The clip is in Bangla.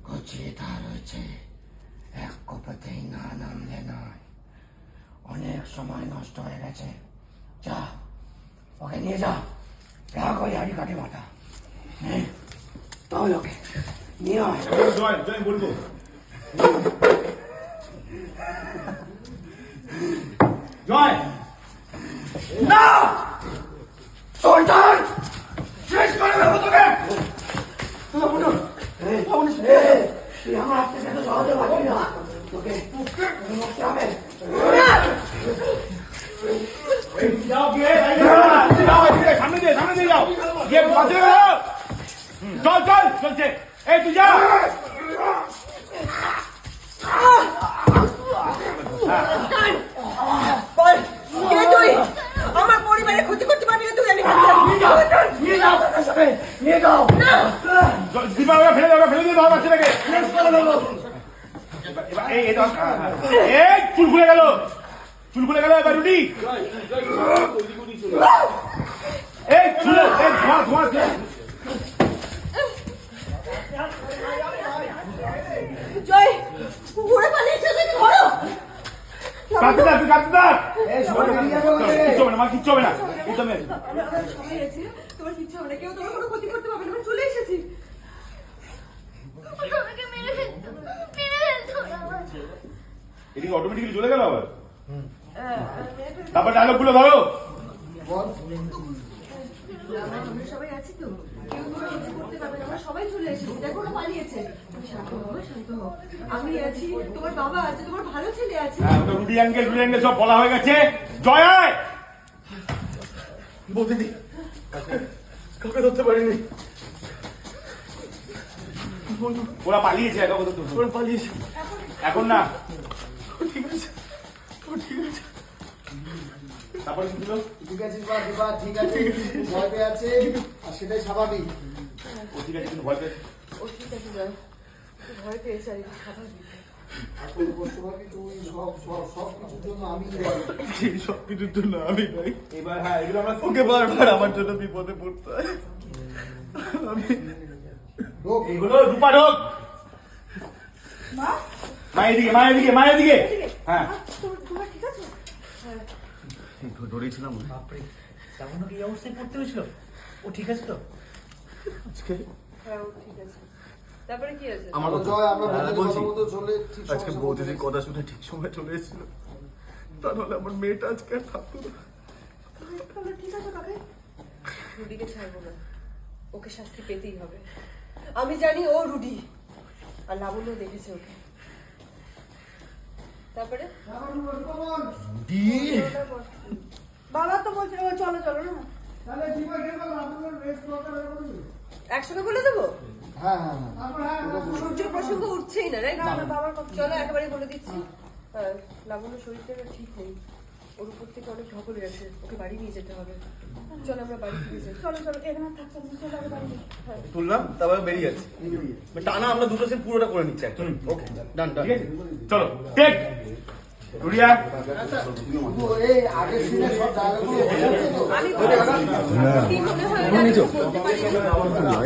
কচিটা রয়েছে, এক কোপাতেই না নামলে নয়, অনেক সময় নষ্ট হয়ে গেছে। যা, ওকে নিয়ে যা, রাগ ওই হাড়ি কাটে মাথা। তাহলে ওকে নিয়ে আয়। জয় জয় বলবো জয় না, সুলতান শেষ করে দেবো তোকে। তুই আমার হাত থেকে সহজে বাঁচবি না, তোকে মুক্তি হবে। যাও গিয়ে যাও, সামনে দিয়ে যাও, গিয়ে বাঁচে চল চল চলছে। এই তুই যা। আমার পরিবারের ক্ষতি করতে পারবি না তুই। আমি নিয়ে যাও। দিবা ওরা ফেলে দেবে, ফেলে দিয়ে দাও বাচ্চাটাকে। এই চুল খুলে গেল, চুল খুলে গেল। এবার রুটি এই চুলে ধোয়া ধোয়া। জয় ঘুরে পালিয়েছে, তুই ধরো। কাঁদতে থাক, তুই কাঁদতে থাক। কিচ্ছু হবে না, মা কিচ্ছু হবে না। সবাই আছে, তোমার কিচ্ছু হবে না, কেউ তোমার কোনো ক্ষতি করতে পারবে না। আমি চলে এসেছি। এদিকে অটোমেটিক্যালি চলে গেল আবার। তারপর ডায়লগ গুলো ধরো। আমরা সবাই আছি তো, কেউ তোমার কিছু করতে পারবে না। আমরা সবাই চলে এসেছি, দেখো ওরা পালিয়েছে। তুমি শান্ত হও, শান্ত হও। আমি আছি, তোমার বাবা আছে, তোমার ভালো ছেলে আছে। রুডি অ্যাঙ্গেল সব বলা হয়ে গেছে। জয় আয় বৌদি কাউকে ধরতে পারিনি, ওরা পালিয়েছে। ওরা পালিয়েছে। এখন না, ঠিক আছে, ঠিক আছে। তারপরে কি ছিল? ঠিক আছে দিবা, ঠিক আছে, ভয় পেয়ে আছে আর সেটাই স্বাভাবিক। ও ঠিক আছে, কিন্তু ভয় পেয়েছে। ও ঠিক আছে, জয় ভয় পেয়েছে, আর এটা স্বাভাবিক। এখন কষ্ট পাবি তুই, সব কিছুর জন্য আমি সব কিছুর জন্য আমি ভাই। এবার হ্যাঁ, এগুলো আমরা ওকে বারবার আমার জন্য বিপদে পড়তে হয়। আমি এগুলো রূপা ঢোক। মায়ের দিকে, মায়ের দিকে, মায়ের দিকে। হ্যাঁ, তোমার ঠিক আছে? ধরেছিলাম। বাপরে, তেমন কি অবস্থায় পড়তে হয়েছিল? ও ঠিক আছে তো? আজকে হ্যাঁ, ও ঠিক আছে। তারপরে কি আছে? আমার জয় আমরা বলছি, কথা মতো চলে ঠিক আজকে বৌদিদির কথা শুনে ঠিক সময় চলে এসেছিল, তা নাহলে আমার মেয়েটা আজকে আর থাকতো না। তাহলে ঠিক আছে কাকে? রুডিকে ছাড়বো না, ওকে শাস্তি পেতেই হবে। আমি জানি ও রুডি, আর লাবণ্য দেখেছে ওকে। তারপরে বাবা তো বলছিল চলো চলো না, তাহলে দিবা গেল আপনাদের রেস্ট দরকার হবে। একসঙ্গে বলে দেবো। হ্যাঁ হ্যাঁ হ্যাঁ, সূর্যের প্রসঙ্গ উঠছেই না, রাইট? বাবার কথা চলো একেবারে বলে দিচ্ছি। হ্যাঁ, লাবণ্য শরীরটা ঠিক নেই, ওর উপর থেকে অনেক ঝকল গেছে, ওকে বাড়ি নিয়ে যেতে হবে। চলো আমরা বাড়ি ফিরে যাই। চলো চলো, এখানে থাকছো না, চলো আমরা বাড়ি যাই। হ্যাঁ তুললাম, তারপরে বেরিয়ে যাচ্ছি। টানা আমরা দুটো সে পুরোটা করে নিচ্ছি। ওকে, ডান ডান। ঠিক আছে, চলো টেক। রুডিয়া এই আগের দিনে সব ডায়লগগুলো আমি কি মনে হয় বলতে পারি না।